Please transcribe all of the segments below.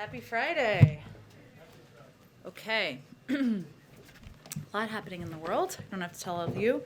Happy Friday. Okay. A lot happening in the world. I don't have to tell all of you.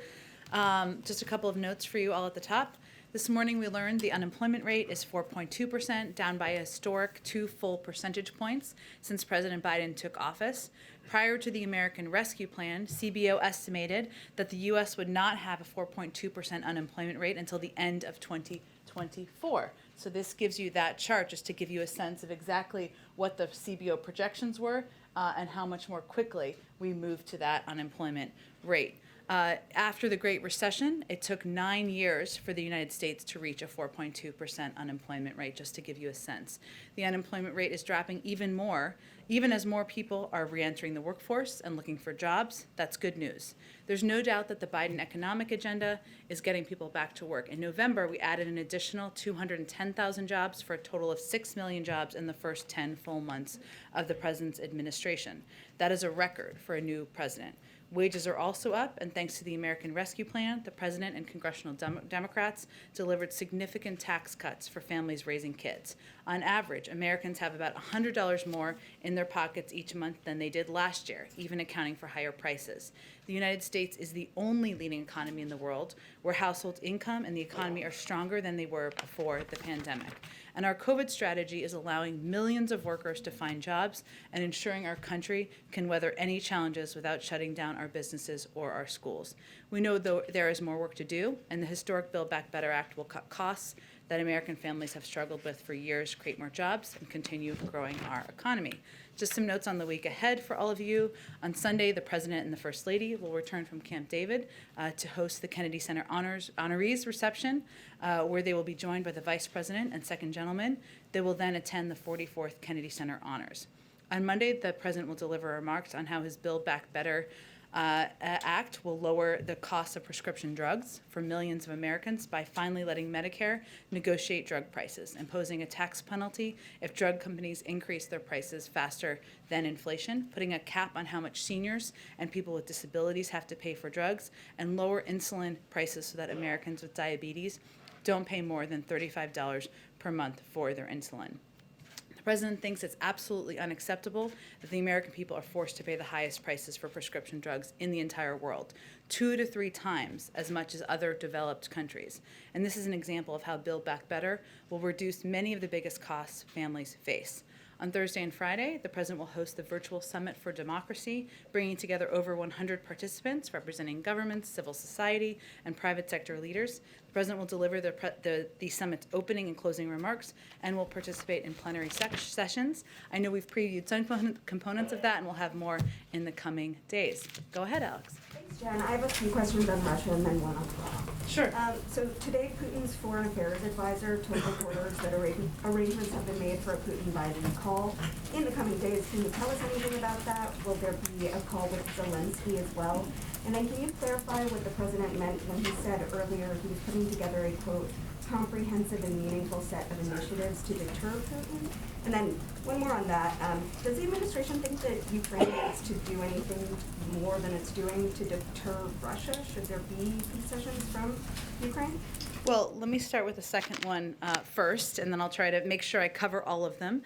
Just a couple of notes for you all at the top. This morning we learned the unemployment rate is 4.2%, down by a historic 2 full percentage points since President Biden took office. Prior to the American Rescue Plan, CBO estimated that the U.S. would not have a 4.2% unemployment rate until the end of 2024. So this gives you that chart just to give you a sense of exactly what the CBO projections were and how much more quickly we moved to that unemployment rate. After the Great Recession, it took 9 years for the United States to reach a 4.2% unemployment rate, just to give you a sense. The unemployment rate is dropping even more, even as more people are reentering the workforce and looking for jobs. That's good news. There's no doubt that the Biden economic agenda is getting people back to work. In November, we added an additional 210,000 jobs for a total of 6 million jobs in the first 10 full months of the president's administration. That is a record for a new president. Wages are also up, and thanks to the American Rescue Plan, the president and congressional Democrats delivered significant tax cuts for families raising kids. On average, Americans have about $100 more in their pockets each month than they did last year, even accounting for higher prices. The United States is the only leading economy in the world where household income and the economy are stronger than they were before the pandemic. And our COVID strategy is allowing millions of workers to find jobs and ensuring our country can weather any challenges without shutting down our businesses or our schools. We know though there is more work to do, and the historic Build Back Better Act will cut costs that American families have struggled with for years, create more jobs, and continue growing our economy. Just some notes on the week ahead for all of you. On Sunday, the President and the First Lady will return from Camp David to host the Kennedy Center honorees reception, where they will be joined by the Vice President and Second Gentleman. They will then attend the 44th Kennedy Center honors. On Monday, the President will deliver remarks on how his Build Back Better Act will lower the cost of prescription drugs for millions of Americans by finally letting Medicare negotiate drug prices, imposing a tax penalty if drug companies increase their prices faster than inflation, putting a cap on how much seniors and people with disabilities have to pay for drugs, and lower insulin prices so that Americans with diabetes don't pay more than $35 per month for their insulin. The President thinks it's absolutely unacceptable that the American people are forced to pay the highest prices for prescription drugs in the entire world, 2 to 3 times as much as other developed countries. And this is an example of how Build Back Better will reduce many of the biggest costs families face. On Thursday and Friday, the President will host the Virtual Summit for Democracy, bringing together over 100 participants representing governments, civil society, and private sector leaders. The President will deliver the summit's opening and closing remarks and will participate in plenary sessions. I know we've previewed some components of that, and we'll have more in the coming days. Go ahead, Alex. Thanks, Jen. I have a few questions on Russia and then one on law. Sure. So today, Putin's foreign affairs advisor told reporters that arrangements have been made for a Putin-Biden call in the coming days. Can you tell us anything about that? Will there be a call with Zelensky as well? And then can you clarify what the president meant when he said earlier he was putting together a, quote, comprehensive and meaningful set of initiatives to deter Putin? And then one more on that. Does the administration think that Ukraine needs to do anything more than it's doing to deter Russia? Should there be concessions from Ukraine? Well, let me start with the second one first, and then I'll try to make sure I cover all of them.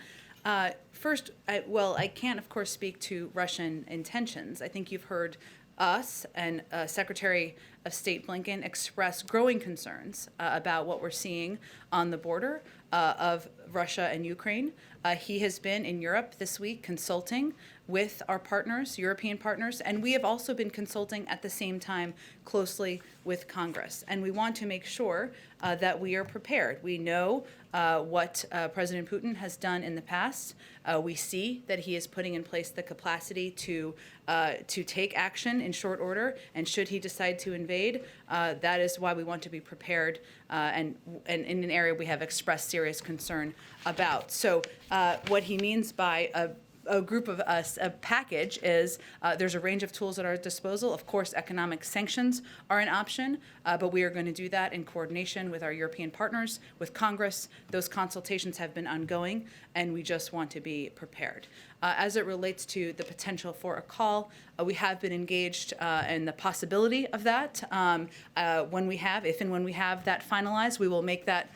First, I can't, of course, speak to Russian intentions. I think you've heard us and Secretary of State Blinken express growing concerns about what we're seeing on the border of Russia and Ukraine. He has been in Europe this week consulting with our partners, European partners, and we have also been consulting at the same time closely with Congress. And we want to make sure that we are prepared. We know what President Putin has done in the past. We see that he is putting in place the capacity to take action in short order, and should he decide to invade, that is why we want to be prepared and in an area we have expressed serious concern about. So what he means by a group of us, a package is there's a range of tools at our disposal. Of course, economic sanctions are an option, but we are going to do that in coordination with our European partners, with Congress. Those consultations have been ongoing, and we just want to be prepared. As it relates to the potential for a call, we have been engaged in the possibility of that. If and when we have that finalized, we will make that.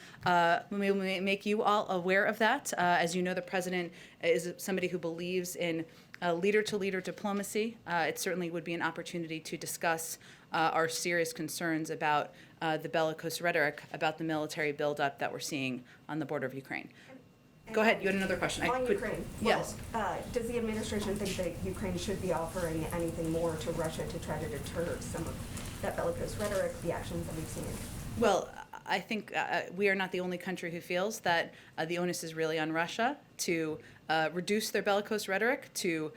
We will make you all aware of that. As you know, the president is somebody who believes in leader-to-leader diplomacy. It certainly would be an opportunity to discuss our serious concerns about the bellicose rhetoric about the military buildup that we're seeing on the border of Ukraine. Go ahead. You had another question. On Ukraine. Yes. Does the administration think that Ukraine should be offering anything more to Russia to try to deter some of that bellicose rhetoric, the actions that we've seen? Well, I think we are not the only country who feels that the onus is really on Russia to reduce their bellicose rhetoric, to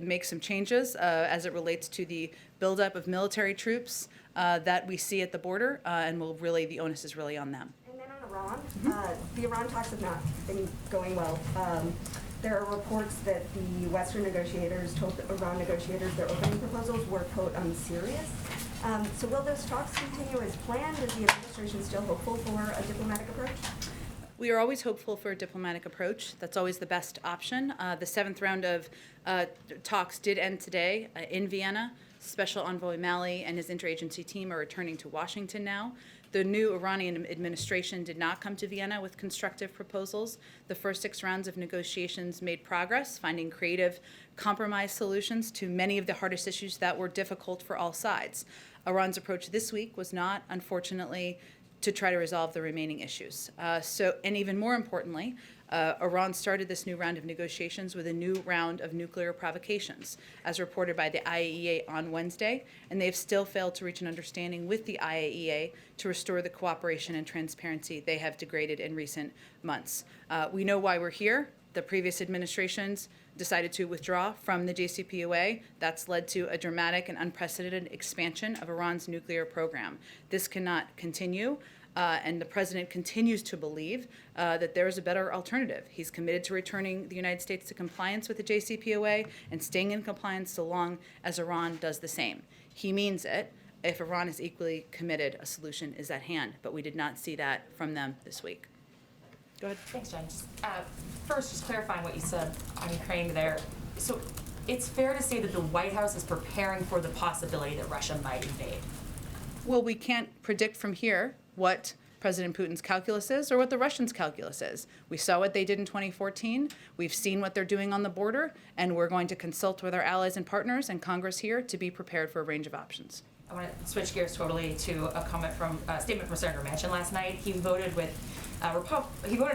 make some changes as it relates to the buildup of military troops that we see at the border, and the onus is really on them. And then on Iran, the Iran talks have not been going well. There are reports that the Western negotiators told the Iran negotiators their opening proposals were, quote, unserious. So will those talks continue as planned? Is the administration still hopeful for a diplomatic approach? We are always hopeful for a diplomatic approach. That's always the best option. The seventh round of talks did end today in Vienna. Special Envoy Malley and his interagency team are returning to Washington now. The new Iranian administration did not come to Vienna with constructive proposals. The first 6 rounds of negotiations made progress, finding creative compromise solutions to many of the hardest issues that were difficult for all sides. Iran's approach this week was not, unfortunately, to try to resolve the remaining issues. And even more importantly, Iran started this new round of negotiations with a new round of nuclear provocations, as reported by the IAEA on Wednesday, and they've still failed to reach an understanding with the IAEA to restore the cooperation and transparency they have degraded in recent months. We know why we're here. The previous administrations decided to withdraw from the JCPOA. That's led to a dramatic and unprecedented expansion of Iran's nuclear program. This cannot continue. And the president continues to believe that there is a better alternative. He's committed to returning the United States to compliance with the JCPOA and staying in compliance so long as Iran does the same. He means it. If Iran is equally committed, a solution is at hand. But we did not see that from them this week. Go ahead. Thanks, Jen. First, just clarifying what you said on Ukraine there. So it's fair to say that the White House is preparing for the possibility that Russia might invade. Well, we can't predict from here what President Putin's calculus is or what the Russians' calculus is. We saw what they did in 2014. We've seen what they're doing on the border, and we're going to consult with our allies and partners and Congress here to be prepared for a range of options. I want to switch gears totally to a statement from Senator Manchin last night. He voted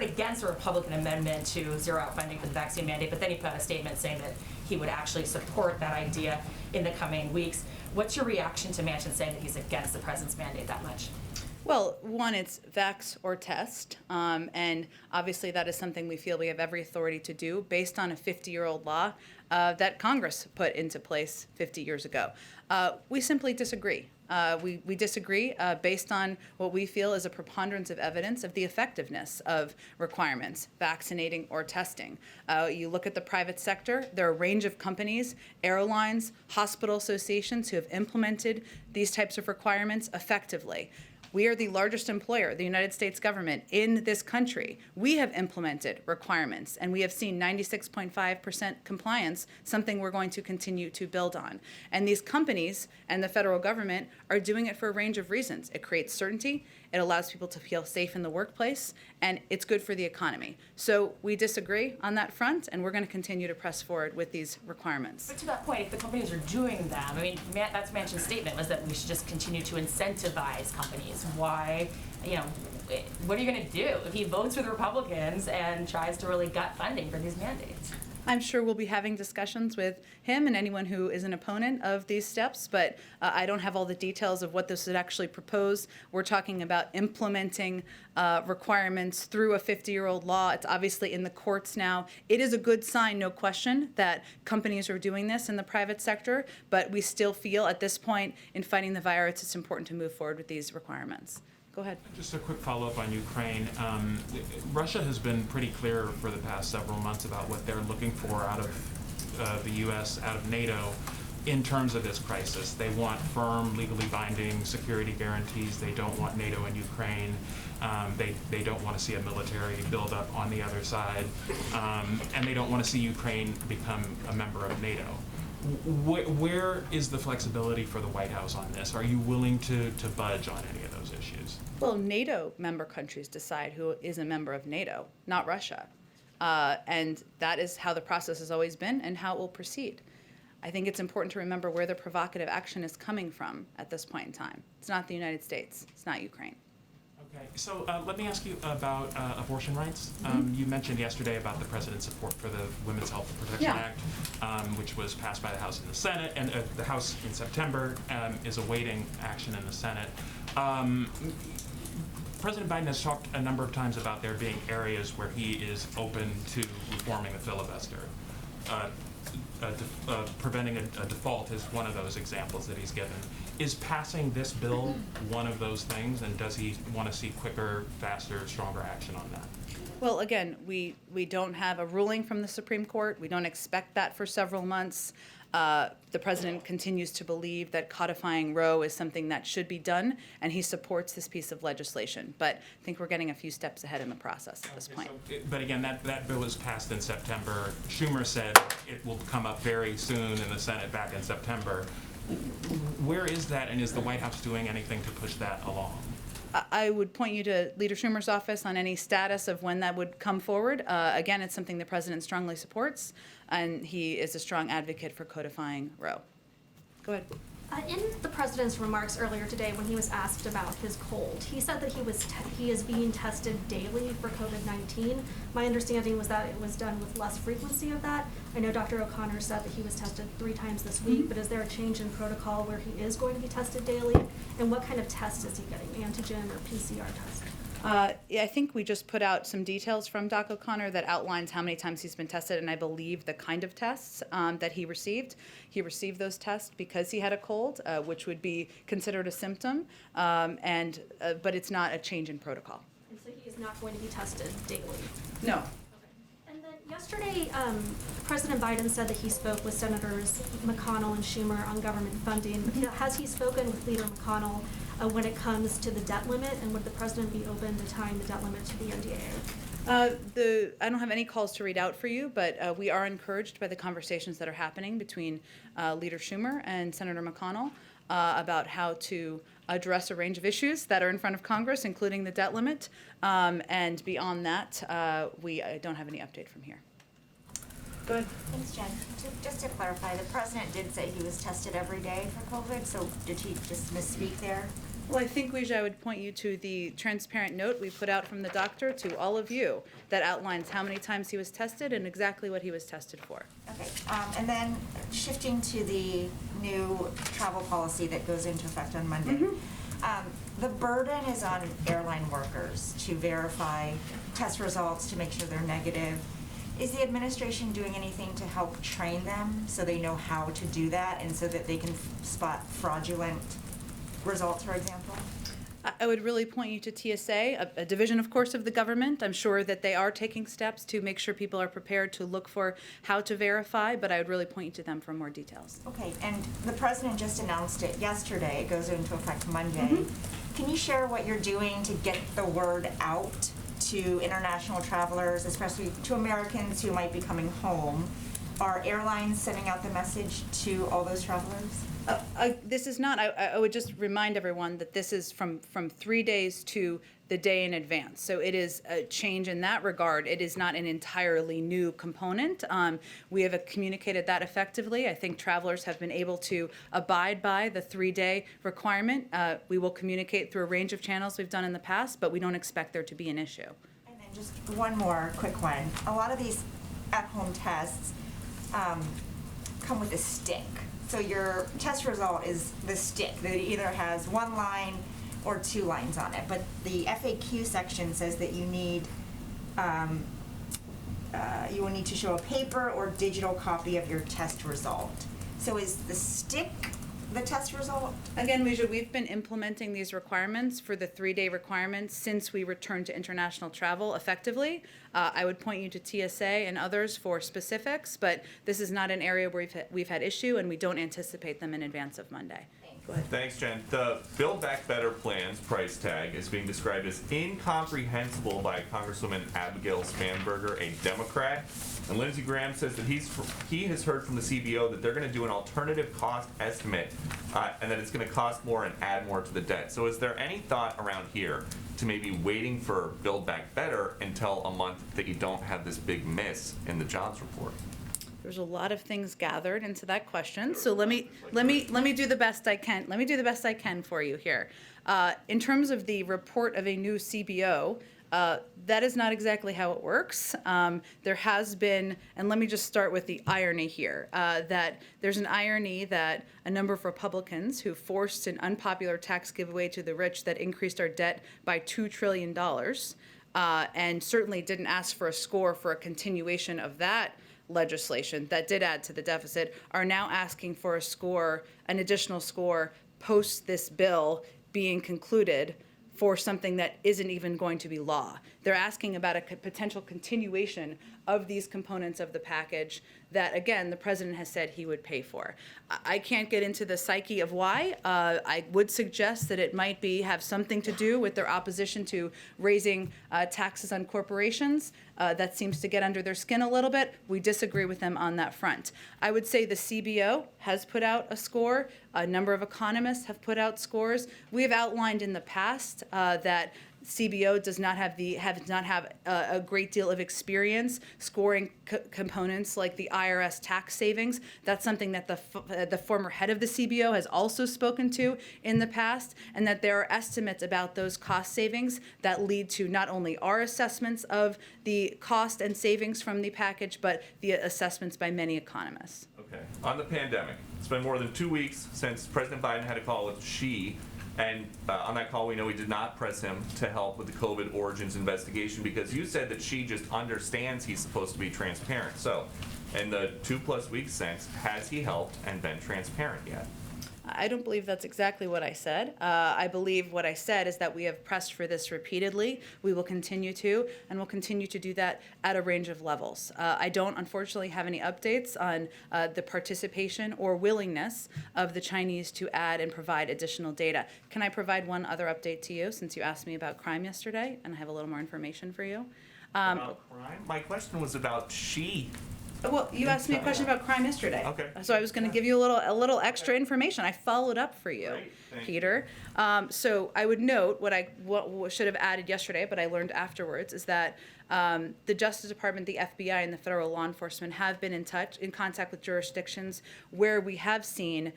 against a Republican amendment to zero out funding for the vaccine mandate, but then he put out a statement saying that he would actually support that idea in the coming weeks. What's your reaction to Manchin saying that he's against the president's mandate that much? Well, one, it's vax or test, and obviously that is something we feel we have every authority to do based on a 50-year-old law that Congress put into place 50 years ago. We simply disagree. We disagree based on what we feel is a preponderance of evidence of the effectiveness of requirements, vaccinating or testing. You look at the private sector, there are a range of companies, airlines, hospital associations who have implemented these types of requirements effectively. We are the largest employer, the United States government, in this country. We have implemented requirements, and we have seen 96.5% compliance, something we're going to continue to build on. And these companies and the federal government are doing it for a range of reasons. It creates certainty, it allows people to feel safe in the workplace, and it's good for the economy. So we disagree on that front, and we're going to continue to press forward with these requirements. But to that point, if the companies are doing them, I mean, that's Manchin's statement, was that we should just continue to incentivize companies. Why, what are you going to do if he votes with Republicans and tries to really gut funding for these mandates? I'm sure we'll be having discussions with him and anyone who is an opponent of these steps, but I don't have all the details of what this would actually propose. We're talking about implementing requirements through a 50-year-old law. It's obviously in the courts now. It is a good sign, no question, that companies are doing this in the private sector, but we still feel at this point in fighting the virus, it's important to move forward with these requirements. Go ahead. Just a quick follow-up on Ukraine. Russia has been pretty clear for the past several months about what they're looking for out of the U.S., out of NATO. in terms of this crisis. They want firm, legally binding security guarantees. They don't want NATO and Ukraine. They don't want to see a military buildup on the other side. And they don't want to see Ukraine become a member of NATO. Where is the flexibility for the White House on this? Are you willing to budge on any of those issues? Well, NATO member countries decide who is a member of NATO, not Russia. And that is how the process has always been and how it will proceed. I think it's important to remember where the provocative action is coming from at this point in time. It's not the United States. It's not Ukraine. Okay, so let me ask you about abortion rights. You mentioned yesterday about the president's support for the Women's Health Protection Yeah. Act, which was passed by the House and the Senate, and the House in September is awaiting action in the Senate. President Biden has talked a number of times about there being areas where he is open to reforming the filibuster. Preventing a default is one of those examples that he's given. Is passing this bill one of those things, and does he want to see quicker, faster, stronger action on that? Well, again, we don't have a ruling from the Supreme Court. We don't expect that for several months. The president continues to believe that codifying Roe is something that should be done, and he supports this piece of legislation. But I think we're getting a few steps ahead in the process at this point. But again, that bill was passed in September. Schumer said it will come up very soon in the Senate back in September. Where is that, and is the White House doing anything to push that along? I would point you to Leader Schumer's office on any status of when that would come forward. Again, it's something the president strongly supports, and he is a strong advocate for codifying Roe. Go ahead. In the president's remarks earlier today, when he was asked about his cold, he said that he is being tested daily for COVID-19. My understanding was that it was done with less frequency of that. I know Dr. O'Connor said that he was tested 3 times this week, but is there a change in protocol where he is going to be tested daily? And what kind of test is he getting, antigen or PCR test? Yeah, I think we just put out some details from Doc O'Connor that outlines how many times he's been tested, and I believe the kind of tests that he received. He received those tests because he had a cold, which would be considered a symptom, but it's not a change in protocol. And so he is not going to be tested daily? No. And then yesterday, President Biden said that he spoke with Senators McConnell and Schumer on government funding. But has he spoken with Leader McConnell when it comes to the debt limit, and would the president be open to tying the debt limit to the NDAA? I don't have any calls to read out for you, but we are encouraged by the conversations that are happening between Leader Schumer and Senator McConnell about how to address a range of issues that are in front of Congress, including the debt limit. And beyond that, we don't have any update from here. Go ahead. Thanks, Jen. Just to clarify, the president did say he was tested every day for COVID, so did he just misspeak there? Well, I think, Weijia, I would point you to the transparent note we put out from the doctor to all of you that outlines how many times he was tested and exactly what he was tested for. Okay, and then shifting to the new travel policy that goes into effect on Monday. The burden is on airline workers to verify test results to make sure they're negative. Is the administration doing anything to help train them so they know how to do that and so that they can spot fraudulent results, for example? I would really point you to TSA, a division, of course, of the government. I'm sure that they are taking steps to make sure people are prepared to look for how to verify, but I would really point you to them for more details. Okay, and the president just announced it yesterday. It goes into effect Monday. Can you share what you're doing to get the word out to international travelers, especially to Americans who might be coming home? Are airlines sending out the message to all those travelers? This is not, I would just remind everyone that this is from 3 days to the day in advance. So it is a change in that regard. It is not an entirely new component. We have communicated that effectively. I think travelers have been able to abide by the 3-day requirement. We will communicate through a range of channels we've done in the past, but we don't expect there to be an issue. And then just one more quick one. A lot of these at-home tests come with a stick. So your test result is the stick that either has 1 line or 2 lines on it. But the FAQ section says that you need, you will need to show a paper or digital copy of your test result. So is the stick the test result? Again, we've been implementing these requirements for the 3-day requirements since we returned to international travel effectively. I would point you to TSA and others for specifics, but this is not an area where we've had issue, and we don't anticipate them in advance of Monday. Go ahead. Thanks, Jen. The Build Back Better plan's price tag is being described as incomprehensible by Congresswoman Abigail Spanberger, a Democrat. And Lindsey Graham says that he has heard from the CBO that they're going to do an alternative cost estimate and that it's going to cost more and add more to the debt. So is there any thought around here to maybe waiting for Build Back Better until a month that you don't have this big miss in the jobs report? There's a lot of things gathered into that question, so let me do the best I can. Let me do the best I can for you here. In terms of the report of a new CBO, that is not exactly how it works. There has been, and let me just start with the irony here, that there's an irony that a number of Republicans who forced an unpopular tax giveaway to the rich that increased our debt by $2 trillion, and certainly didn't ask for a score for a continuation of that legislation that did add to the deficit, are now asking for a score, an additional score, post this bill being concluded for something that isn't even going to be law. They're asking about a potential continuation of these components of the package that, again, the president has said he would pay for. I can't get into the psyche of why. I would suggest that it might have something to do with their opposition to raising taxes on corporations. That seems to get under their skin a little bit. We disagree with them on that front. I would say the CBO has put out a score. A number of economists have put out scores. We have outlined in the past that CBO does not have a great deal of experience scoring components like the IRS tax savings. That's something that the former head of the CBO has also spoken to in the past, and that there are estimates about those cost savings that lead to not only our assessments of the cost and savings from the package, but the assessments by many economists. Okay. On the pandemic, it's been more than 2 weeks since President Biden had a call with Xi. And on that call, we know he did not press him to help with the COVID origins investigation because you said that Xi just understands he's supposed to be transparent. So, in the 2+ weeks since, has he helped and been transparent yet? I don't believe that's exactly what I said. I believe what I said is that we have pressed for this repeatedly. We will continue to, and we'll continue to do that at a range of levels. I don't, unfortunately, have any updates on the participation or willingness of the Chinese to add and provide additional data. Can I provide one other update to you, since you asked me about crime yesterday, and I have a little more information for you? About crime? My question was about Xi. Well, you asked me a question about crime yesterday. Okay. So I was going to give you a little extra information. I followed up for you, Great. Thank Peter. So I would note what should have added yesterday, but I learned afterwards, is that the Justice Department, the FBI, and the federal law enforcement have been in contact with jurisdictions where we have seen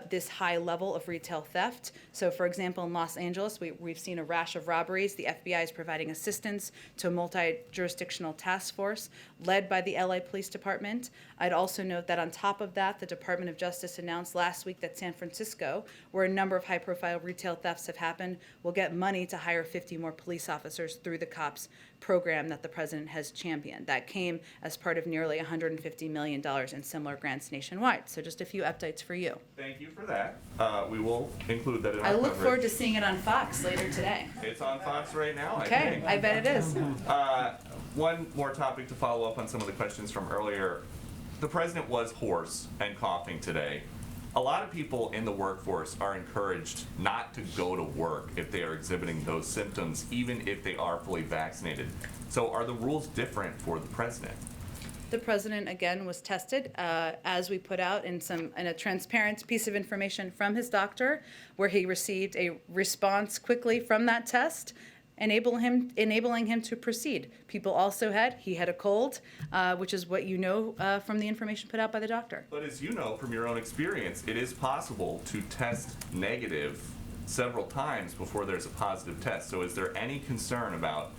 this high level of retail theft. So, for example, in Los Angeles, we've seen a rash of robberies. The FBI is providing assistance to a multi-jurisdictional task force led by the LA Police Department. I'd also note that on top of that, the Department of Justice announced last week that San Francisco, where a number of high-profile retail thefts have happened, will get money to hire 50 more police officers through the COPS program that the president has championed. That came as part of nearly $150 million in similar grants nationwide. So just a few updates for you. Thank you for that. We will include that in our I look coverage. forward to seeing it on Fox later today. It's on Fox right now, I Okay, think. I bet it is. One more topic to follow up on some of the questions from earlier. The president was hoarse and coughing today. A lot of people in the workforce are encouraged not to go to work if they are exhibiting those symptoms, even if they are fully vaccinated. So are the rules different for the president? The president, again, was tested, as we put out in a transparent piece of information from his doctor, where he received a response quickly from that test, enabling him to proceed. People also he had a cold, which is what you know from the information put out by the doctor. But as you know from your own experience, it is possible to test negative several times before there's a positive test. So is there any concern about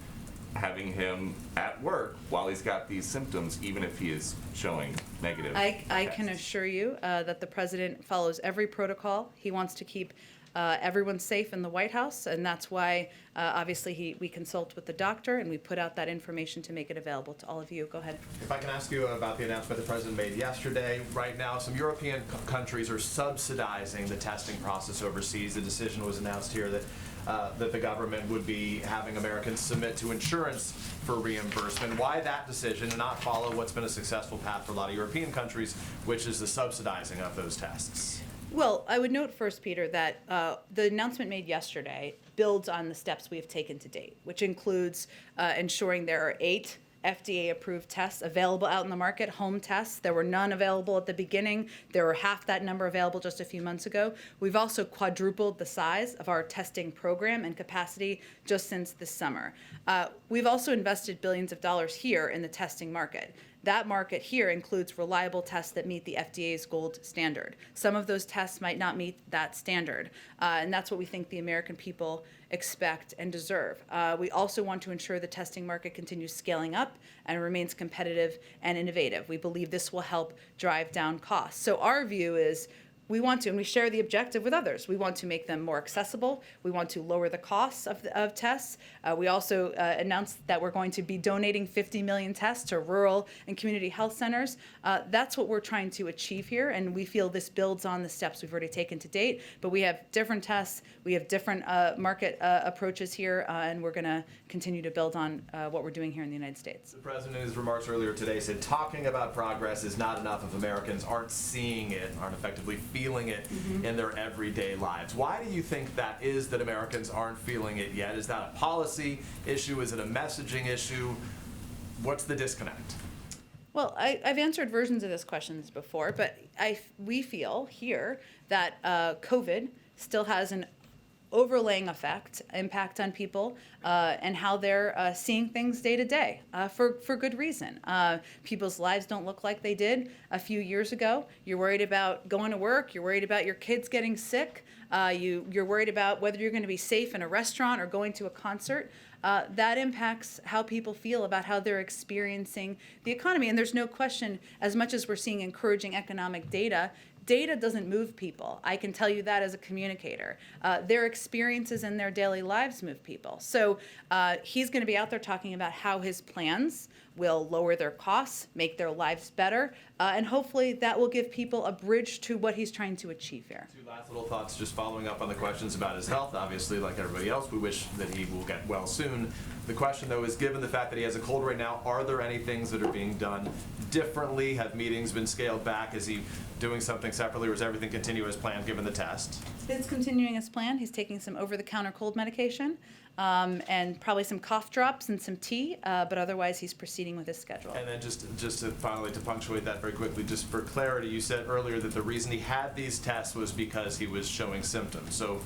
having him at work while he's got these symptoms, even if he is showing negative I can tests? assure you that the president follows every protocol. He wants to keep Everyone's safe in the White House, and that's why, obviously, we consult with the doctor, and we put out that information to make it available to all of you. Go ahead. If I can ask you about the announcement the president made yesterday. Right now, some European countries are subsidizing the testing process overseas. The decision was announced here that the government would be having Americans submit to insurance for reimbursement. Why that decision and not follow what's been a successful path for a lot of European countries, which is the subsidizing of those tests? Well, I would note first, Peter, that the announcement made yesterday builds on the steps we have taken to date, which includes ensuring there are 8 FDA-approved tests available out in the market, home tests. There were none available at the beginning. There were half that number available just a few months ago. We've also quadrupled the size of our testing program and capacity just since this summer. We've also invested billions of dollars here in the testing market. That market here includes reliable tests that meet the FDA's gold standard. Some of those tests might not meet that standard, and that's what we think the American people expect and deserve. We also want to ensure the testing market continues scaling up and remains competitive and innovative. We believe this will help drive down costs. So our view is we want to, and we share the objective with others, we want to make them more accessible. We want to lower the costs of tests. We also announced that we're going to be donating 50 million tests to rural and community health centers. That's what we're trying to achieve here, and we feel this builds on the steps we've already taken to date. But we have different tests, we have different market approaches here, and we're going to continue to build on what we're doing here in the United States. The president, in his remarks earlier today, said talking about progress is not enough if Americans aren't seeing it, aren't effectively feeling it in their everyday lives. Why do you think that is that Americans aren't feeling it yet? Is that a policy issue? Is it a messaging issue? What's the disconnect? Well, I've answered versions of this questions before, but we feel here that COVID still has an overlaying impact on people and how they're seeing things day to day for good reason. People's lives don't look like they did a few years ago. You're worried about going to work. You're worried about your kids getting sick. You're worried about whether you're going to be safe in a restaurant or going to a concert. That impacts how people feel about how they're experiencing the economy. And there's no question, as much as we're seeing encouraging economic data, data doesn't move people. I can tell you that as a communicator. Their experiences in their daily lives move people. So he's going to be out there talking about how his plans will lower their costs, make their lives better, and hopefully that will give people a bridge to what he's trying to achieve here. 2 last little thoughts, just following up on the questions about his health. Obviously, like everybody else, we wish that he will get well soon. The question, though, is given the fact that he has a cold right now, are there any things that are being done differently? Have meetings been scaled back? Is he doing something separately, or is everything continue as planned given the test? It's continuing as planned. He's taking some over-the-counter cold medication and probably some cough drops and some tea, but otherwise he's proceeding with his schedule. And then just to finally, to punctuate that very quickly, just for clarity, you said earlier that the reason he had these tests was because he was showing symptoms. So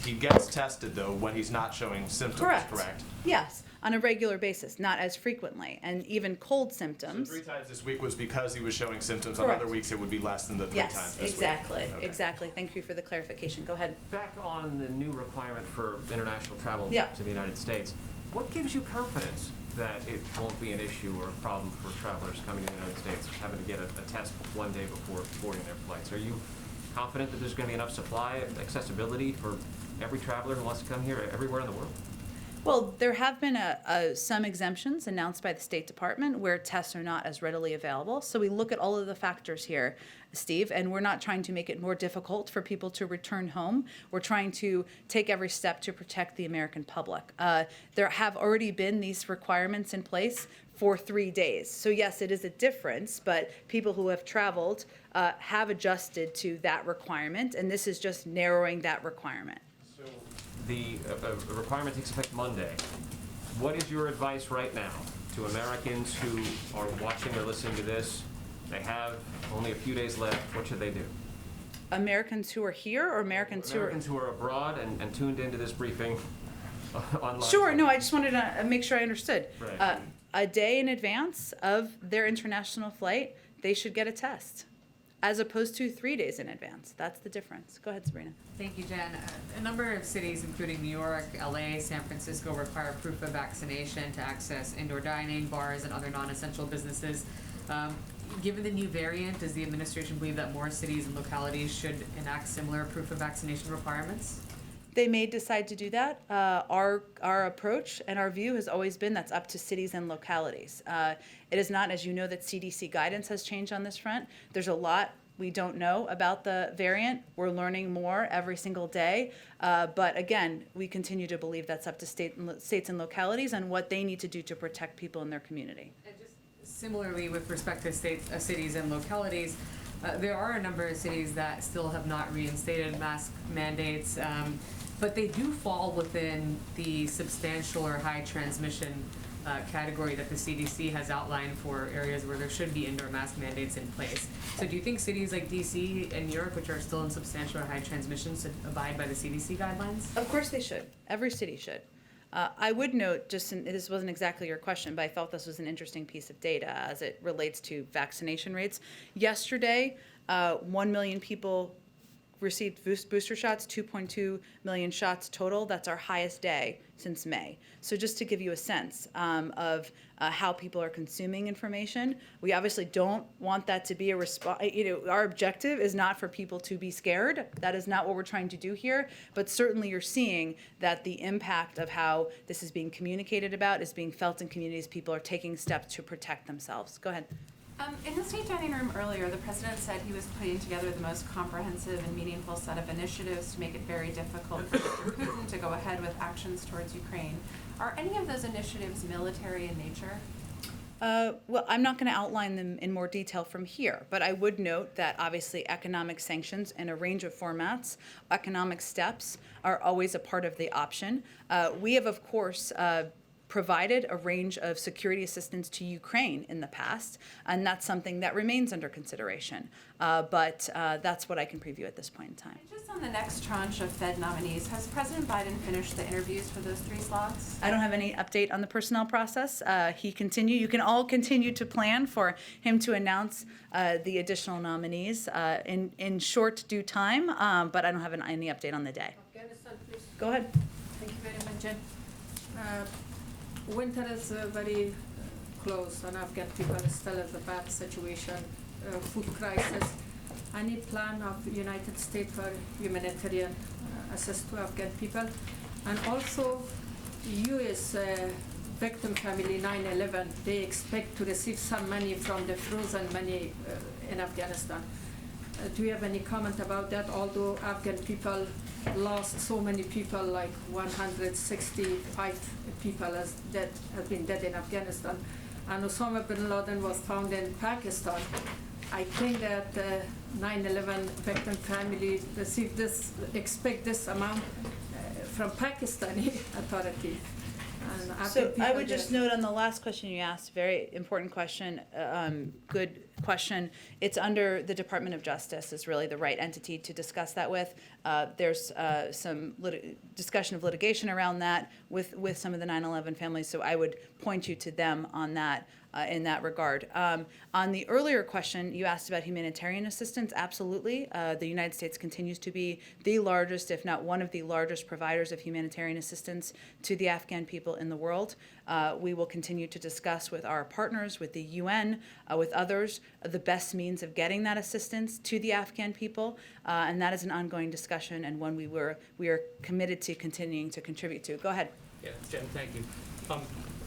he gets tested, though, when he's not showing symptoms, correct? Yes, on a regular basis, not as frequently, and even cold So symptoms. 3 times this week was because he was showing symptoms. Correct. On other weeks, it would be less than the 3 times Yes, this exactly, week. Okay. exactly. Thank you for the clarification. Go ahead. Back on the new requirement for international travel Yeah. to the United States, what gives you confidence that it won't be an issue or a problem for travelers coming to the United States having to get a test one day before boarding their flights? Are you confident that there's going to be enough supply of accessibility for every traveler who wants to come here everywhere in the world? Well, there have been some exemptions announced by the State Department where tests are not as readily available. So we look at all of the factors here, Steve, and we're not trying to make it more difficult for people to return home. We're trying to take every step to protect the American public. There have already been these requirements in place for 3 days. So yes, it is a difference, but people who have traveled have adjusted to that requirement, and this is just narrowing that requirement. So the requirement takes effect Monday. What is your advice right now to Americans who are watching or listening to this? They have only a few days left. What should they do? Americans who are here or Americans who are abroad and tuned into this briefing online? Sure, no, I just wanted to make sure I understood. Right. A day in advance of their international flight, they should get a test, as opposed to 3 days in advance. That's the difference. Go ahead, Sabrina. Thank you, Jen. A number of cities, including New York, LA, San Francisco, require proof of vaccination to access indoor dining, bars, and other non-essential businesses. given the new variant, does the administration believe that more cities and localities should enact similar proof of vaccination requirements? They may decide to do that. Our approach and our view has always been that's up to cities and localities. It is not, as you know, that CDC guidance has changed on this front. There's a lot we don't know about the variant. We're learning more every single day. But again, we continue to believe that's up to states and localities and what they need to do to protect people in their community. And just similarly, with respect to cities and localities, there are a number of cities that still have not reinstated mask mandates, but they do fall within the substantial or high transmission category that the CDC has outlined for areas where there should be indoor mask mandates in place. So do you think cities like DC and New York, which are still in substantial or high transmission, should abide by the CDC guidelines? Of course they should. Every city should. I would note, this wasn't exactly your question, but I felt this was an interesting piece of data as it relates to vaccination rates. Yesterday, 1 million people received booster shots, 2.2 million shots total. That's our highest day since May. So just to give you a sense of how people are consuming information, we obviously don't want that to be a response. Our objective is not for people to be scared. That is not what we're trying to do here. But certainly you're seeing that the impact of how this is being communicated about is being felt in communities. People are taking steps to protect themselves. Go ahead. In the state dining room earlier, the president said he was putting together the most comprehensive and meaningful set of initiatives to make it very difficult for Mr. Putin to go ahead with actions towards Ukraine. Are any of those initiatives military in nature? Well, I'm not going to outline them in more detail from here, but I would note that obviously economic sanctions in a range of formats, economic steps are always a part of the option. We have, of course, provided a range of security assistance to Ukraine in the past, and that's something that remains under consideration. But that's what I can preview at this point in time. And just on the next tranche of Fed nominees, has President Biden finished the interviews for those 3 slots? I don't have any update on the personnel process. You can all continue to plan for him to announce the additional nominees in short due time, but I don't have any update on the day. Afghanistan, please. Go ahead. Thank you very much, Jen. Winter is very close, and Afghan people are still in a bad situation, food crisis. Any plan of the United States for humanitarian assist to Afghan people? And also, U.S. Victim family 9/11, they expect to receive some money from the frozen money in Afghanistan. Do you have any comment about that? Although Afghan people lost so many people, like 165 people have been dead in Afghanistan. And Osama bin Laden was found in Pakistan. I think that 9/11 victim family expect this amount from Pakistani authority. And Afghan So I people would just note on the last question you asked, very important question, good question. It's under the Department of Justice is really the right entity to discuss that with. There's some discussion of litigation around that with some of the 9/11 families, so I would point you to them on that. In that regard. On the earlier question, you asked about humanitarian assistance. Absolutely. The United States continues to be the largest, if not one of the largest providers of humanitarian assistance to the Afghan people in the world. We will continue to discuss with our partners, with the UN, with others, the best means of getting that assistance to the Afghan people. And that is an ongoing discussion and one we are committed to continuing to contribute to. Go ahead. Yeah, Jen, thank you.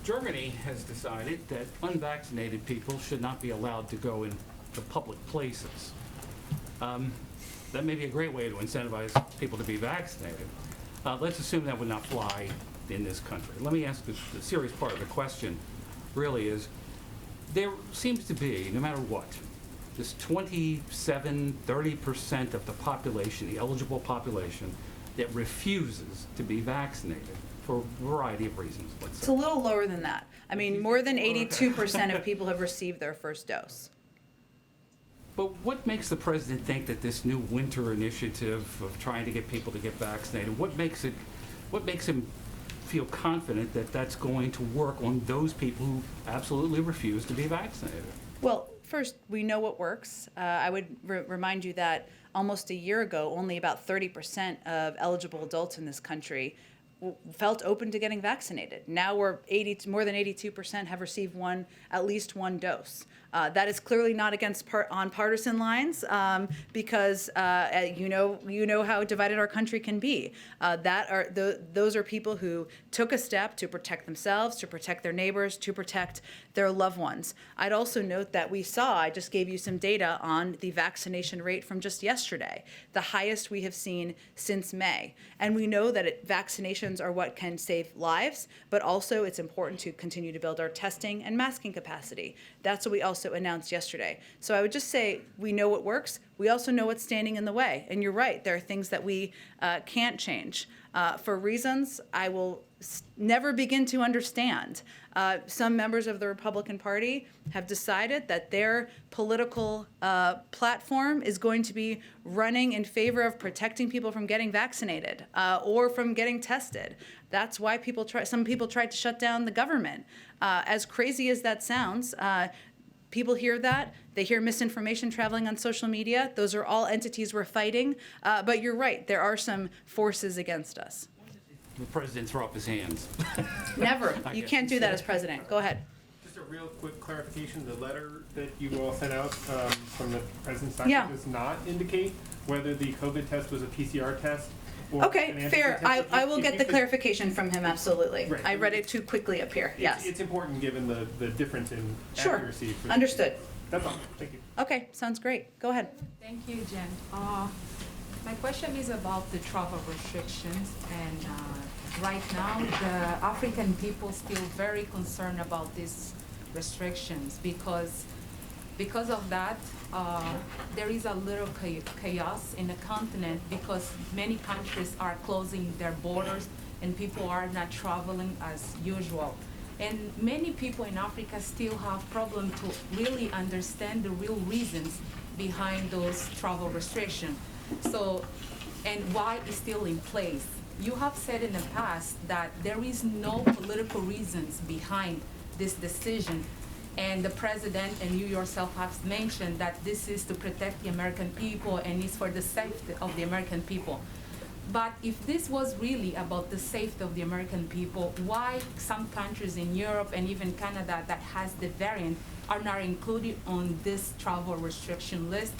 Germany has decided that unvaccinated people should not be allowed to go into public places. That may be a great way to incentivize people to be vaccinated. Let's assume that would not fly in this country. Let me ask the serious part of the question really is, there seems to be, no matter what, this 27-30% of the population, the eligible population, that refuses to be vaccinated for a variety of reasons, let's It's say. a little lower than that. I mean, more than 82% of people have received their first dose. But what makes the president think that this new winter initiative of trying to get people to get vaccinated, what makes him feel confident that that's going to work on those people who absolutely refuse to be vaccinated? Well, first, we know what works. I would remind you that almost a year ago, only about 30% of eligible adults in this country felt open to getting vaccinated. Now we're more than 82% have received at least one dose. That is clearly not on partisan lines, because you know how divided our country can be. Those are people who took a step to protect themselves, to protect their neighbors, to protect their loved ones. I'd also note that I just gave you some data on the vaccination rate from just yesterday, the highest we have seen since May. And we know that vaccinations are what can save lives, but also it's important to continue to build our testing and masking capacity. That's what we also announced yesterday. So I would just say we know what works. We also know what's standing in the way. And you're right, there are things that we can't change. For reasons I will never begin to understand. Some members of the Republican Party have decided that their political platform is going to be running in favor of protecting people from getting vaccinated or from getting tested. That's why some people tried to shut down the government. As crazy as that sounds, people hear that. They hear misinformation traveling on social media. Those are all entities we're fighting. But you're right, there are some forces against us. The president throw up his hands. Never. You can't do that as president. Go ahead. Just a real quick clarification, the letter that you all sent out from the president's side Yeah. does not indicate whether the COVID test was a PCR test or an Okay, antigen fair. test. I will If get you the could- clarification from him, absolutely. Right. I read it too quickly up here, yes. It's important given the difference in Sure, accuracy. for- understood. That's all, thank you. Okay, sounds great. Go ahead. Thank you, Jen. My question is about the travel restrictions, and right now the African people still very concerned about these restrictions because of that there is a little chaos in the continent because many countries are closing their borders and people are not traveling as usual. And many people in Africa still have problem to really understand the real reasons behind those travel restrictions. So, and why it's still in place. You have said in the past that there is no political reasons behind this decision. And the president and you yourself have mentioned that this is to protect the American people and it's for the safety of the American people. But if this was really about the safety of the American people, why some countries in Europe and even Canada that has the variant are not included on this travel restriction list?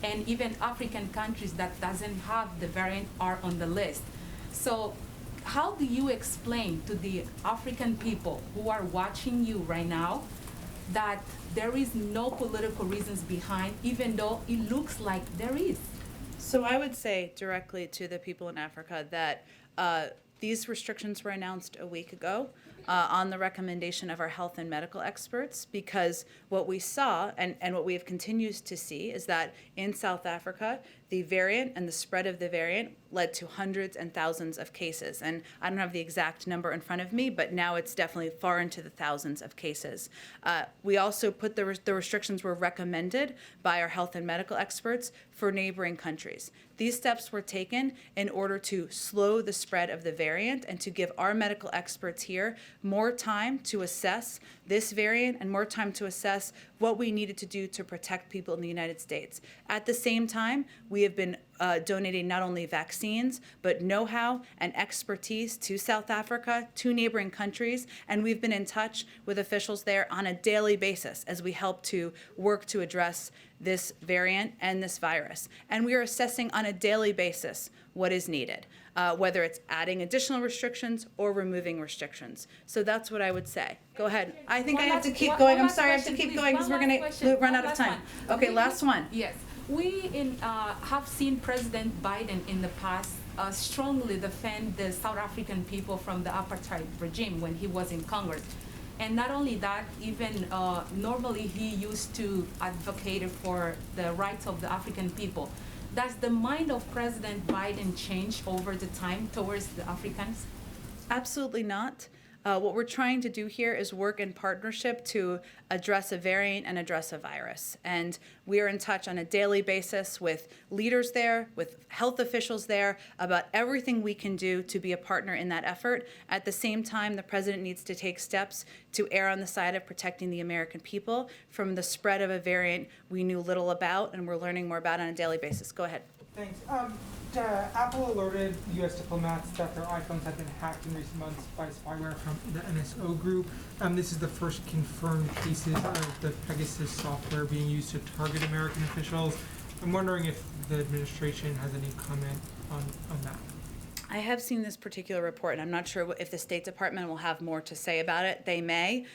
And even African countries that doesn't have the variant are on the list. So how do you explain to the African people who are watching you right now that there is no political reasons behind, even though it looks like there is? So I would say directly to the people in Africa that these restrictions were announced a week ago on the recommendation of our health and medical experts, because what we saw and what we have continued to see is that in South Africa, the variant and the spread of the variant led to hundreds and thousands of cases. And I don't have the exact number in front of me, but now it's definitely far into the thousands of cases. We also put the restrictions were recommended by our health and medical experts for neighboring countries. These steps were taken in order to slow the spread of the variant and to give our medical experts here more time to assess this variant and more time to assess what we needed to do to protect people in the United States. At the same time, we have been donating not only vaccines, but know-how and expertise to South Africa, to neighboring countries, and we've been in touch with officials there on a daily basis as we help to work to address this variant and this virus. And we are assessing on a daily basis what is needed, whether it's adding additional restrictions or removing restrictions. So that's what I would say. Go ahead. I think I have to keep going. I'm sorry, I have to keep going because we're going to run out of time. Okay, last one. Yes. We have seen President Biden in the past strongly defend the South African people from the apartheid regime when he was in Congress. And not only that, even normally he used to advocate for the rights of the African people. Does the mind of President Biden change over the time towards the Africans? Absolutely not. What we're trying to do here is work in partnership to address a variant and address a virus. And we are in touch on a daily basis with leaders there, with health officials there, about everything we can do to be a partner in that effort. At the same time, the president needs to take steps to err on the side of protecting the American people from the spread of a variant we knew little about and we're learning more about on a daily basis. Go ahead. Thanks. Apple alerted U.S. diplomats that their iPhones had been hacked in recent months by spyware from the NSO group. This is the first confirmed cases of the Pegasus software being used to target American officials. I'm wondering if the administration has any comment on that. I have seen this particular report, and I'm not sure if the State Department will have more to say about it. They may.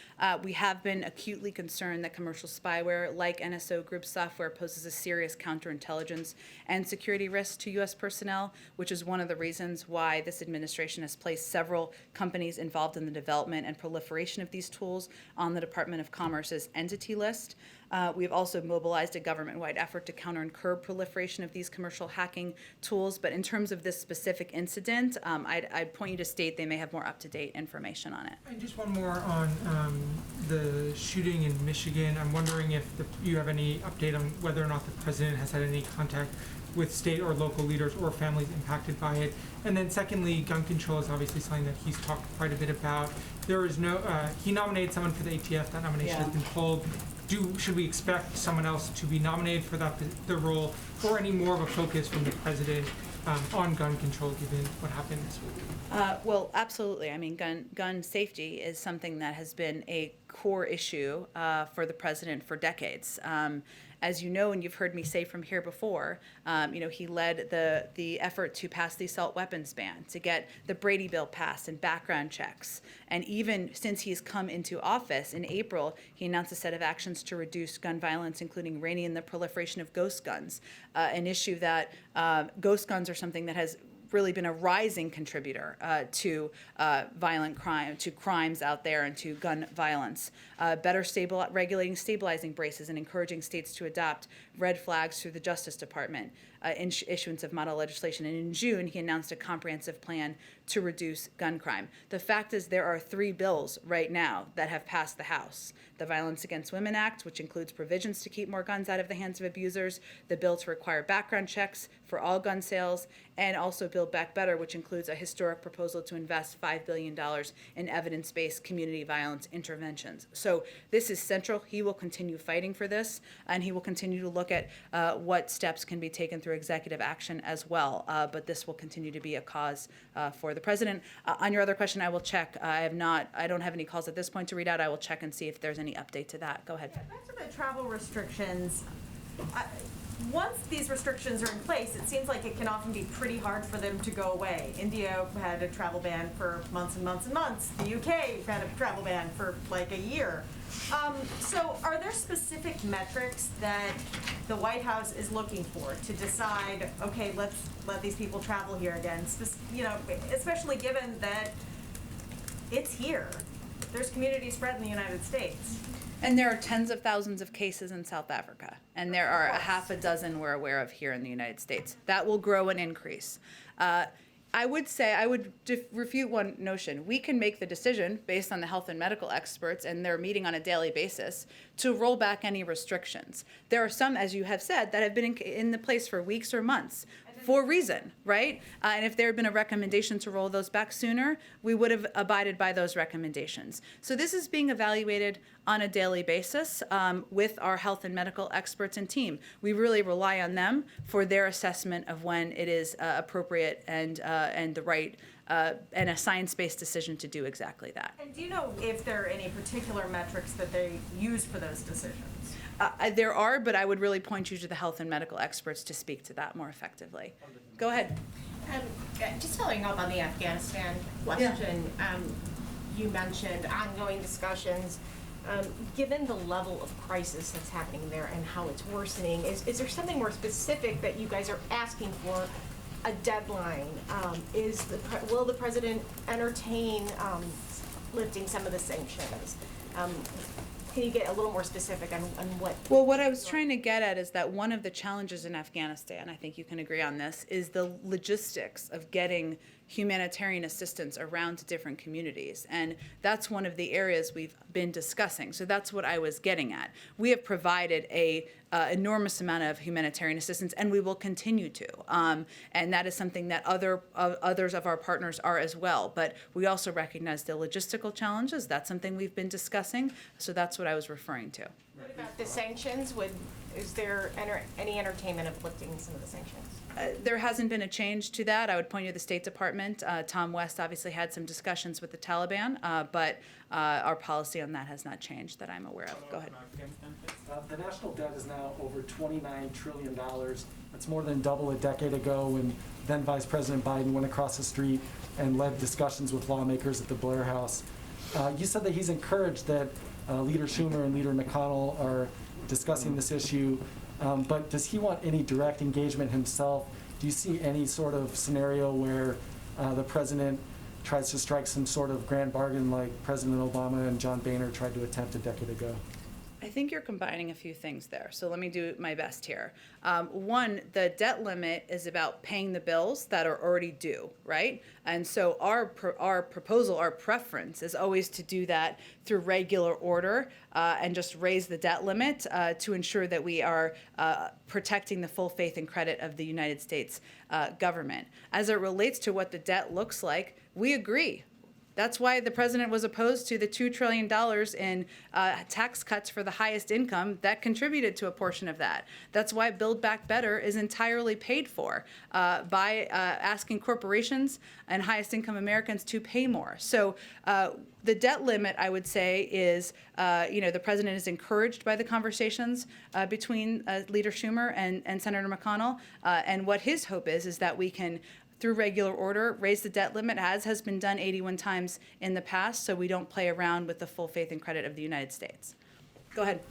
We have been acutely concerned that commercial spyware, like NSO Group software, poses a serious counterintelligence and security risk to U.S. personnel, which is one of the reasons why this administration has placed several companies involved in the development and proliferation of these tools on the Department of Commerce's entity list. We have also mobilized a government-wide effort to counter and curb proliferation of these commercial hacking tools. But in terms of this specific incident, I'd point you to State. They may have more up-to-date information on it. And just one more on the shooting in Michigan. I'm wondering if you have any update on whether or not the president has had any contact with state or local leaders or families impacted by it. And then secondly, gun control is obviously something that he's talked quite a bit about. There is no, he nominated someone for the ATF. That nomination has been pulled. Should we expect someone else to be nominated for the role, or any more of a focus from the president on gun control, given what happened this week? Well, absolutely. I mean, gun safety is something that has been a core issue for the president for decades. As you know, and you've heard me say from here before, he led the effort to pass the assault weapons ban, to get the Brady Bill passed and background checks. And even since he's come into office in April, he announced a set of actions to reduce gun violence, including reining in the proliferation of ghost guns, an issue that ghost guns are something that has really been a rising contributor to violent crime, to crimes out there, and to gun violence. Better regulating stabilizing braces and encouraging states to adopt red flags through the Justice Department, issuance of model legislation. And in June, he announced a comprehensive plan to reduce gun crime. The fact is there are 3 bills right now that have passed the House. The Violence Against Women Act, which includes provisions to keep more guns out of the hands of abusers, the bill to require background checks for all gun sales, and also Build Back Better, which includes a historic proposal to invest $5 billion in evidence-based community violence interventions. So this is central. He will continue fighting for this, and he will continue to look at what steps can be taken through executive action as well. But this will continue to be a cause for the president. On your other question, I will check. I don't have any calls at this point to read out. I will check and see if there's any update to that. Go ahead. Yeah, back to the travel restrictions. Once these restrictions are in place, it seems like it can often be pretty hard for them to go away. India had a travel ban for months and months and months. The UK had a travel ban for like a year. So are there specific metrics that the White House is looking for to decide, okay, let's let these people travel here again? Especially given that it's here. There's community spread in the United States. And there are tens of thousands of cases in South Africa, and there are a half a dozen we're aware of here in the United States. That will grow and increase. I would refute one notion. We can make the decision based on the health and medical experts, and they're meeting on a daily basis, to roll back any restrictions. There are some, as you have said, that have been in the place for weeks or months for a reason, right? And if there had been a recommendation to roll those back sooner, we would have abided by those recommendations. So this is being evaluated on a daily basis with our health and medical experts and team. We really rely on them for their assessment of when it is appropriate and the right and a science-based decision to do exactly that. And do you know if there are any particular metrics that they use for those decisions? There are, but I would really point you to the health and medical experts to speak to that more effectively. Go ahead. Just following up on the Afghanistan question, you mentioned ongoing discussions. Given the level of crisis that's happening there and how it's worsening, is there something more specific that you guys are asking for? A deadline? Will the president entertain lifting some of the sanctions? Can you get a little more specific on what? Well, what I was trying to get at is that one of the challenges in Afghanistan, I think you can agree on this, is the logistics of getting humanitarian assistance around to different communities. And that's one of the areas we've been discussing. So that's what I was getting at. We have provided a enormous amount of humanitarian assistance, and we will continue to. And that is something that others of our partners are as well. But we also recognize the logistical challenges. That's something we've been discussing. So that's what I was referring to. What about the sanctions? Is there any entertainment of lifting some of the sanctions? There hasn't been a change to that. I would point you to the State Department. Tom West obviously had some discussions with the Taliban, but our policy on that has not changed that I'm aware of. Go ahead. The national debt is now over $29 trillion. That's more than double a decade ago when then Vice President Biden went across the street and led discussions with lawmakers at the Blair House. You said that he's encouraged that Leader Schumer and Leader McConnell are discussing this issue, but does he want any direct engagement himself? Do you see any sort of scenario where the president tries to strike some sort of grand bargain like President Obama and John Boehner tried to attempt a decade ago? I think you're combining a few things there. So let me do my best here. One, the debt limit is about paying the bills that are already due, right? And so our proposal, our preference is always to do that through regular order and just raise the debt limit to ensure that we are protecting the full faith and credit of the United States government. As it relates to what the debt looks like, we agree. That's why the president was opposed to the $2 trillion in tax cuts for the highest income that contributed to a portion of that. That's why Build Back Better is entirely paid for by asking corporations and highest income Americans to pay more. So the debt limit, I would say, is, the president is encouraged by the conversations between Leader Schumer and Senator McConnell. And what his hope is that we can, through regular order, raise the debt limit, as has been done 81 times in the past, so we don't play around with the full faith and credit of the United States. Go ahead.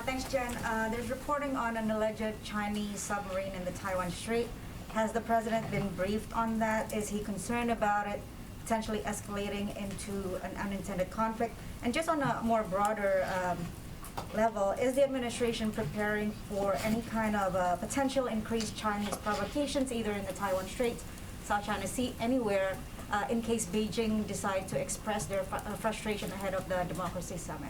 Thanks, Jen. There's reporting on an alleged Chinese submarine in the Taiwan Strait. Has the president been briefed on that? Is he concerned about it potentially escalating into an unintended conflict? And just on a more broader level, is the administration preparing for any kind of potential increased Chinese provocations, either in the Taiwan Strait, South China Sea, anywhere, in case Beijing decide to express their frustration ahead of the Democracy Summit?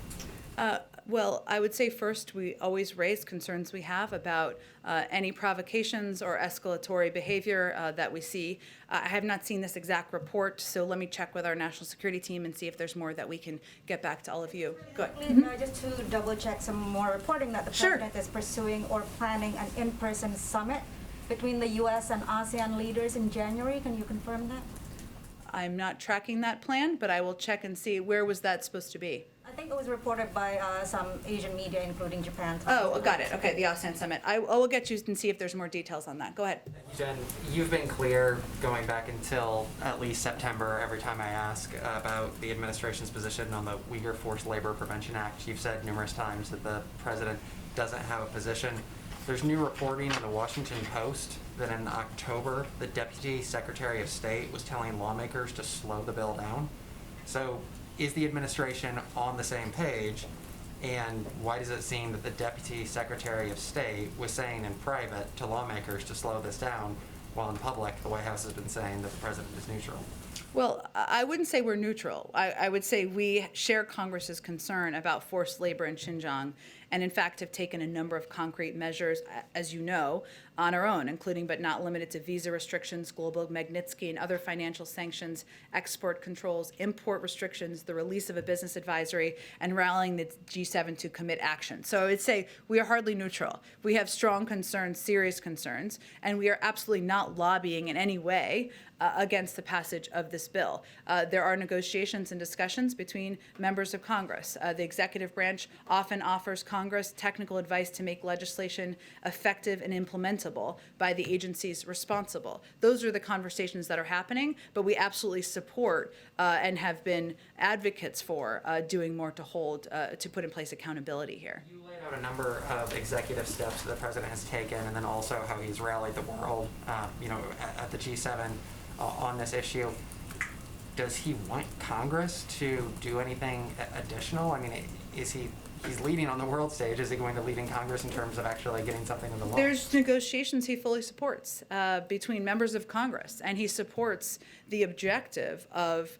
Well, I would say first, we always raise concerns we have about any provocations or escalatory behavior that we see. I have not seen this exact report, so let me check with our national security team and see if there's more that we can get back to all of you. Go ahead. Just to double check some more reporting that the president is pursuing or planning an in-person summit between the U.S. and ASEAN leaders in January. Can you confirm that? I'm not tracking that plan, but I will check and see. Where was that supposed to be? I think it was reported by some Asian media, including Japan. Oh, got it. Okay, the ASEAN Summit. I will get you and see if there's more details on that. Go ahead. Jen, you've been clear going back until at least September, every time I ask about the administration's position on the Uyghur Forced Labor Prevention Act. You've said numerous times that the president doesn't have a position. There's new reporting in the Washington Post that in October, the Deputy Secretary of State was telling lawmakers to slow the bill down. So is the administration on the same page? And why does it seem that the Deputy Secretary of State was saying in private to lawmakers to slow this down, while in public the White House has been saying that the president is neutral? Well, I wouldn't say we're neutral. I would say we share Congress's concern about forced labor in Xinjiang, and in fact have taken a number of concrete measures, as you know, on our own, including but not limited to visa restrictions, global Magnitsky and other financial sanctions, export controls, import restrictions, the release of a business advisory, and rallying the G7 to commit action. So I would say we are hardly neutral. We have strong concerns, serious concerns, and we are absolutely not lobbying in any way against the passage of this bill. There are negotiations and discussions between members of Congress. The executive branch often offers Congress technical advice to make legislation effective and implementable by the agencies responsible. Those are the conversations that are happening, but we absolutely support and have been advocates for doing more to put in place accountability here. You laid out a number of executive steps that the president has taken, and then also how he's rallied the world, at the G7 on this issue. Does he want Congress to do anything additional? I mean, is he he's leading on the world stage. Is he going to lead in Congress in terms of actually getting something in the law? There's negotiations he fully supports between members of Congress, and he supports the objective of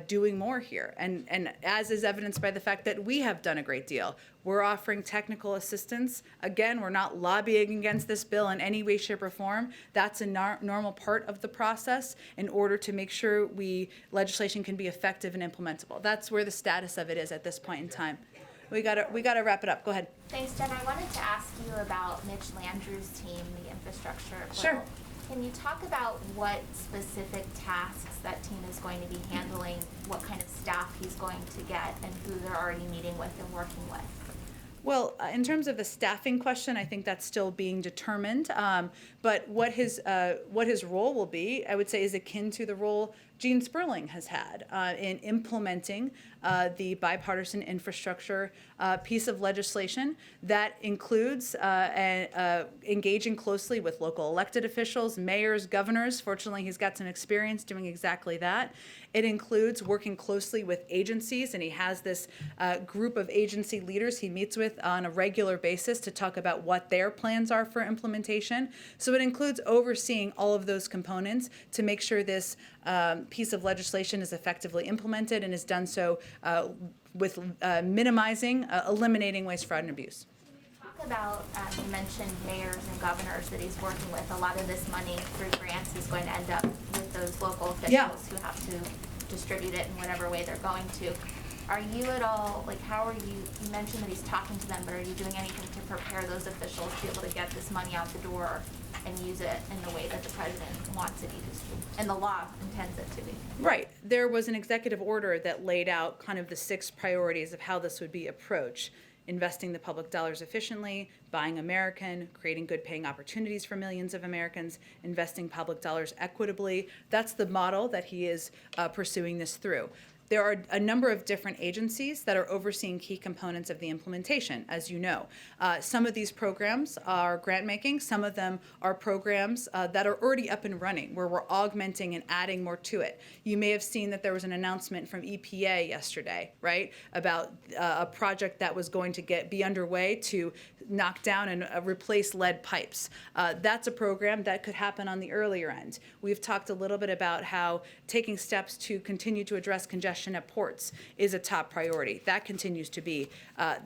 doing more here. And as is evidenced by the fact that we have done a great deal. We're offering technical assistance. Again, we're not lobbying against this bill in any way, shape, or form. That's a normal part of the process in order to make sure legislation can be effective and implementable. That's where the status of it is at this point in time. We gotta wrap it up. Go ahead. Thanks, Jen. I wanted to ask you about Mitch Landrieu's team, the infrastructure. Sure. Can you talk about what specific tasks that team is going to be handling, what kind of staff he's going to get, and who they're already meeting with and working with? Well, in terms of the staffing question, I think that's still being determined. But what his role will be, I would say, is akin to the role Gene Sperling has had in implementing the bipartisan infrastructure piece of legislation that includes engaging closely with local elected officials, mayors, governors. Fortunately, he's got some experience doing exactly that. It includes working closely with agencies, and he has this group of agency leaders he meets with on a regular basis to talk about what their plans are for implementation. So it includes overseeing all of those components to make sure this piece of legislation is effectively implemented and is done so with minimizing, eliminating waste, fraud, and abuse. Talk about, you mentioned mayors and governors that he's working with. A lot of this money through grants is going to end up with those local officials who have to distribute it in whatever way they're going to. Are you at all, how are you mentioned that he's talking to them, but are you doing anything to prepare those officials to be able to get this money out the door and use it in the way that the president wants it used and the law intends it to be? Right. There was an executive order that laid out kind of the 6 priorities of how this would be approached. Investing the public dollars efficiently, buying American, creating good paying opportunities for millions of Americans, investing public dollars equitably. That's the model that he is pursuing this through. There are a number of different agencies that are overseeing key components of the implementation, as you know. Some of these programs are grant making. Some of them are programs that are already up and running, where we're augmenting and adding more to it. You may have seen that there was an announcement from EPA yesterday, right, about a project that was going to be underway to knock down and replace lead pipes. That's a program that could happen on the earlier end. We've talked a little bit about how taking steps to continue to address congestion at ports is a top priority. That continues to be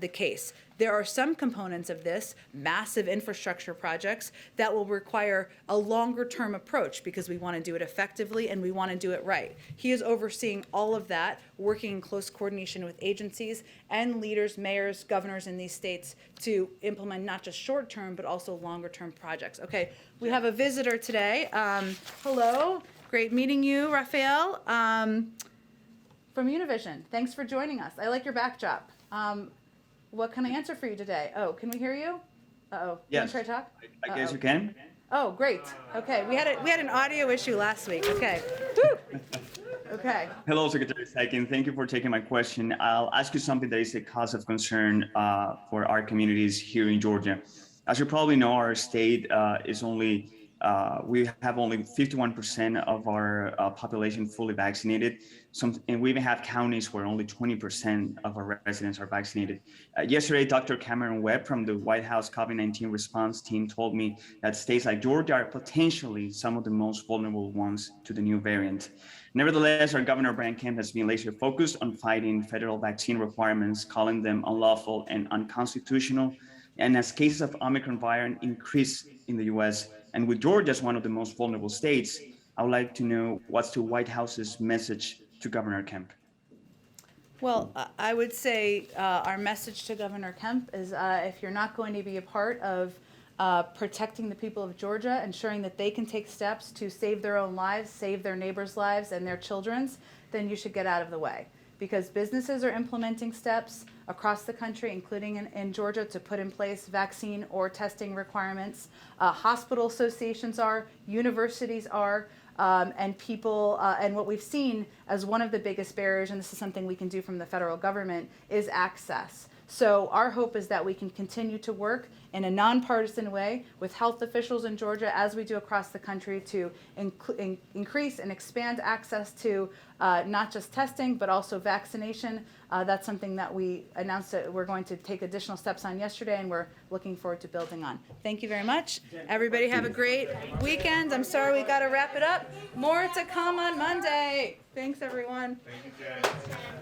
the case. There are some components of this, massive infrastructure projects, that will require a longer-term approach because we want to do it effectively and we want to do it right. He is overseeing all of that, working in close coordination with agencies and leaders, mayors, governors in these states to implement not just short-term but also longer-term projects. Okay, we have a visitor today. Hello, great meeting you, Raphael, from Univision. Thanks for joining us. I like your backdrop. What can I answer for you today? Oh, can we hear you? Uh-oh. Yes. Can we try to talk? I guess you can. Oh, great. Okay. We had an audio issue last week. Okay. Woo! Okay. Hello, Secretary Psaki. Thank you for taking my question. I'll ask you something that is a cause of concern for our communities here in Georgia. As you probably know, our state is only we have only 51% of our population fully vaccinated. And we even have counties where only 20% of our residents are vaccinated. Yesterday, Dr. Cameron Webb from the White House COVID-19 response team told me that states like Georgia are potentially some of the most vulnerable ones to the new variant. Nevertheless, our Governor Brian Kemp has been laser focused on fighting federal vaccine requirements, calling them unlawful and unconstitutional. And as cases of Omicron variant increase in the US, and with Georgia as one of the most vulnerable states, I would like to know what's the White House's message to Governor Kemp. Well, I would say our message to Governor Kemp is if you're not going to be a part of protecting the people of Georgia, ensuring that they can take steps to save their own lives, save their neighbors' lives and their children's, then you should get out of the way. Because businesses are implementing steps across the country, including in Georgia, to put in place vaccine or testing requirements. Hospital associations are, universities are, and people, and what we've seen as one of the biggest barriers, and this is something we can do from the federal government, is access. So our hope is that we can continue to work in a nonpartisan way with health officials in Georgia, as we do across the country, to increase and expand access to not just testing, but also vaccination. That's something that we announced that we're going to take additional steps on yesterday, and we're looking forward to building on. Thank you very much. Everybody have a great weekend. I'm sorry we got to wrap it up. More to come on Monday. Thanks, everyone. Thank you, Jen.